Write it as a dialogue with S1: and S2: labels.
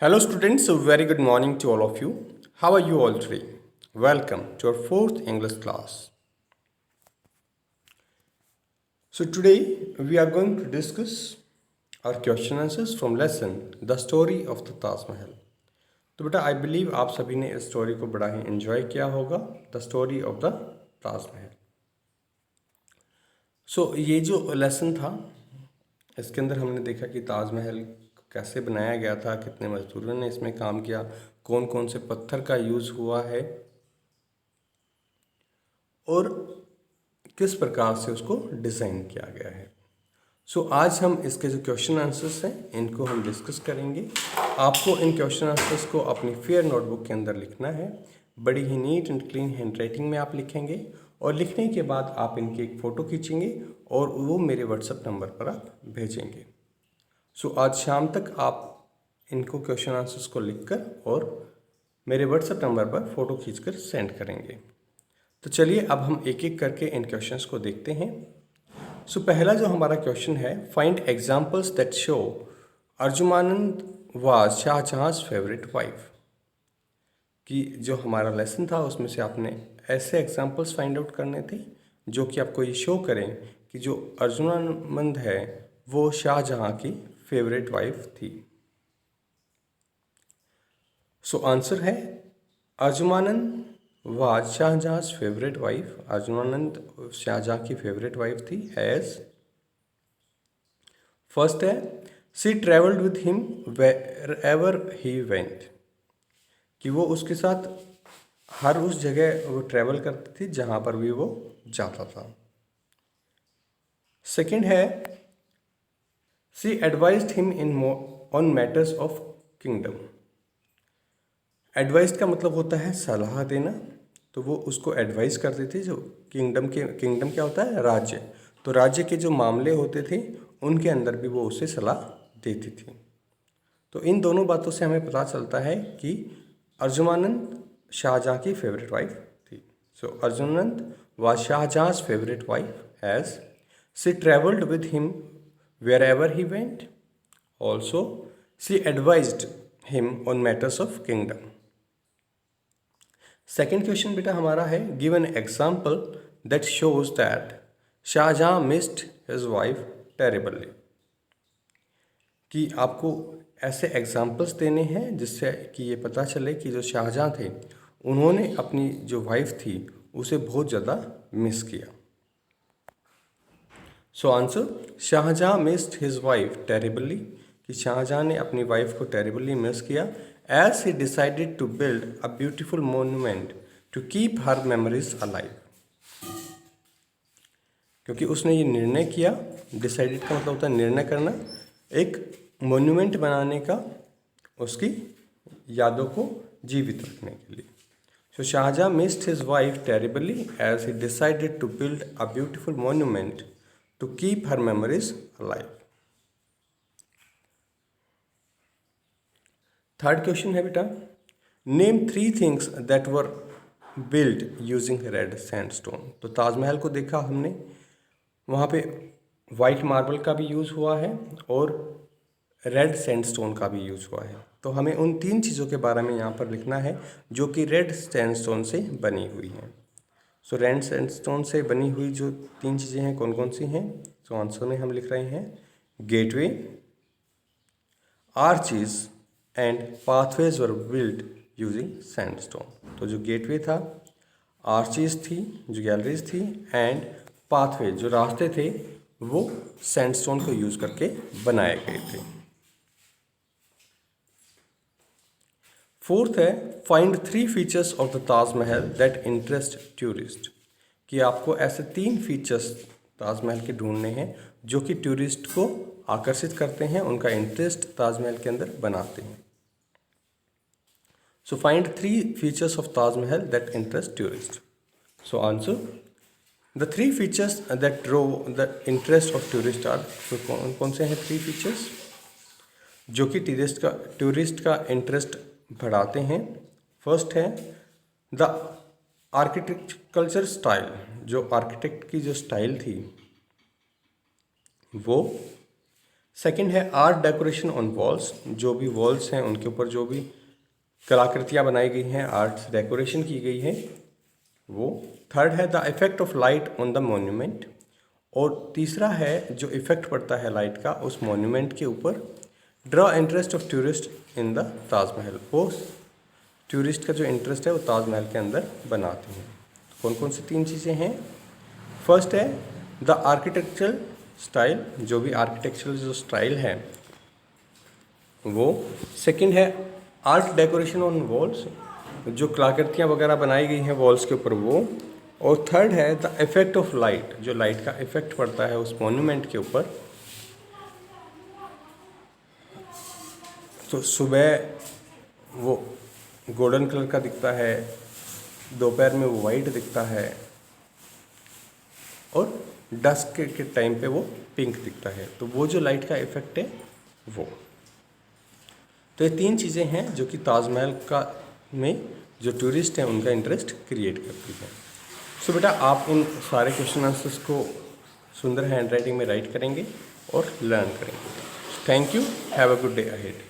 S1: Hello students, a very good morning to all of you. How are you all today? Welcome to our fourth English class. So today we are going to discuss our question answers from lesson The Story of the Taj Mahal. तो बेटा I believe आप सभी ने इस story को बड़ा ही enjoy किया होगा, the story of the Taj Mahal. So ये जो लेसन था इसके अंदर हमने देखा कि ताजमहल कैसे बनाया गया था, कितने मजदूरों ने इसमें काम किया, कौन कौन से पत्थर का यूज़ हुआ है और किस प्रकार से उसको डिज़ाइन किया गया है। आज हम इसके जो क्वेश्चन आंसर्स हैं इनको हम डिस्कस करेंगे। आपको इन क्वेश्चन आंसर्स को अपनी फेयर नोटबुक के अंदर लिखना है। बड़ी ही neat and clean handwriting में आप लिखेंगे और लिखने के बाद आप इनकी एक फ़ोटो खींचेंगे और वो मेरे व्हाट्सएप नंबर पर आप भेजेंगे। आज शाम तक आप इनको क्वेश्चन आंसर्स को लिखकर और मेरे व्हाट्सएप नंबर पर फ़ोटो खींचकर सेंड करेंगे। तो चलिए अब हम एक एक करके इन क्वेश्चंस को देखते हैं। पहला जो हमारा क्वेश्चन है, find examples that show Arjumand was शाहजहां's favourite wife. कि जो हमारा लेसन था उसमें से आपने ऐसे एग्जाम्पल्स फाइंड आउट करने थे जो कि आपको ये शो करें कि जो अर्जुमानंद है वो शाहजहां की फेवरेट वाइफ थी। आंसर है Arjumand was शाहजहां's favourite wife. Arjumand Shahjahan की फेवरेट वाइफ थी। एज फर्स्ट है, she travelled with him wherever he went. कि वो उसके साथ हर उस जगह वो ट्रेवल करती थी जहां पर भी वो जाता था। सेकंड है, she advised him in on matters of kingdom. Advice का मतलब होता है सलाह देना, तो वो उसको एडवाइस करती थी। जो किंगडम क्या होता है? राज्य। तो राज्य के जो मामले होते थे उनके अंदर भी वो उसे सलाह देती थी। तो इन दोनों बातों से हमें पता चलता है कि अर्जुमानंद शाहजहां की फेवरेट वाइफ थी। Arjumand was शाहजहां's favourite wife as she travelled with him wherever he went. Also she advised him on matters of kingdom. Second question बेटा हमारा है, give an example that shows that Shah Jahan missed his wife terribly. कि आपको ऐसे examples देने हैं जिससे कि ये पता चले कि जो शाहजहां थे उन्होंने अपनी जो वाइफ थी उसे बहुत ज़्यादा मिस किया। Answer, Shahjahan missed his wife terribly. कि शाहजहां ने अपनी वाइफ को टेरिबली मिस किया as he decided to build a beautiful monument to keep her memories alive। क्योंकि उसने ये निर्णय किया, डिसाइडेड का मतलब होता है निर्णय करना, एक मोन्यूमेंट बनाने का उसकी यादों को जीवित रखने के लिए। Shahjahan missed his wife terribly as he decided to build a beautiful monument to keep her memories alive। Third question है बेटा, name 3 things that were build using red sandstone. तो ताजमहल को देखा हमने, वहाँ पे वाइट मार्बल का भी यूज़ हुआ है और रेड सैंडस्टोन का भी यूज़ हुआ है। तो हमें उन 3 चीज़ों के बारे में यहाँ पर लिखना है जो कि रेड सैंडस्टोन से बनी हुई हैं। रेड सैंडस्टोन से बनी हुई जो 3 चीज़ें हैं कौन कौन सी हैं? आंसर में हम लिख रहे हैं gateway, arches and pathways were build using sandstone. तो जो गेटवे था, आर्चेज थी जो गैलरीज थी, एंड पाथवे जो रास्ते थे वो सैंडस्टोन को यूज करके बनाए गए थे। फोर्थ है, find 3 features of the Taj Mahal that interest tourist. कि आपको ऐसे 3 फीचर्स ताजमहल के ढूंढने हैं जो कि टूरिस्ट को आकर्षित करते हैं, उनका इंटरेस्ट ताजमहल के अंदर बनाते हैं। Find 3 features of Taj Mahal that interest tourist. Answer, the 3 features that draw the interest of tourist are. कौन कौन से हैं 3 फीचर्स जो कि टूरिस्ट का इंटरेस्ट बढ़ाते हैं? फर्स्ट है द आर्किटेक्चर स्टाइल। जो आर्किटेक्ट की जो स्टाइल थी वो, सेकंड है आर्ट डेकोरेशन ऑन वॉल्स, जो भी वॉल्स हैं उनके ऊपर जो भी कलाकृतियाँ बनाई गई हैं, आर्ट डेकोरेशन की गई है वो। थर्ड है the effect of light on the monument, और तीसरा है जो इफेक्ट पड़ता है लाइट का उस मोन्यूमेंट के ऊपर। Draw interest of tourist in the Taj Mahal, वो टूरिस्ट का जो इंटरेस्ट है वो ताजमहल के अंदर बनाते हैं। कौन कौन सी 3 चीज़ें हैं? फर्स्ट है द आर्किटेक्चरल स्टाइल, जो भी आर्किटेक्चरल जो स्टाइल है वो। सेकंड है आर्ट डेकोरेशन ऑन वॉल्स, जो कलाकृतियाँ वगैरह बनाई गई हैं वॉल्स के ऊपर वो। और थर्ड है द इफेक्ट ऑफ लाइट, जो लाइट का इफेक्ट पड़ता है उस मॉन्यूमेंट के ऊपर। तो सुबह वो गोल्डन कलर का दिखता है, दोपहर में वो वाइट दिखता है, और डस्क के टाइम पे वो पिंक दिखता है। तो वो जो लाइट का इफेक्ट है वो। तो ये 3 चीज़ें हैं जो कि ताजमहल का में जो टूरिस्ट हैं उनका इंटरेस्ट क्रिएट करती है। सो बेटा आप इन सारे क्वेश्चन आंसर्स को सुंदर हैंड राइटिंग में राइट करेंगे और लर्न करेंगे। Thank you, have a good day ahead.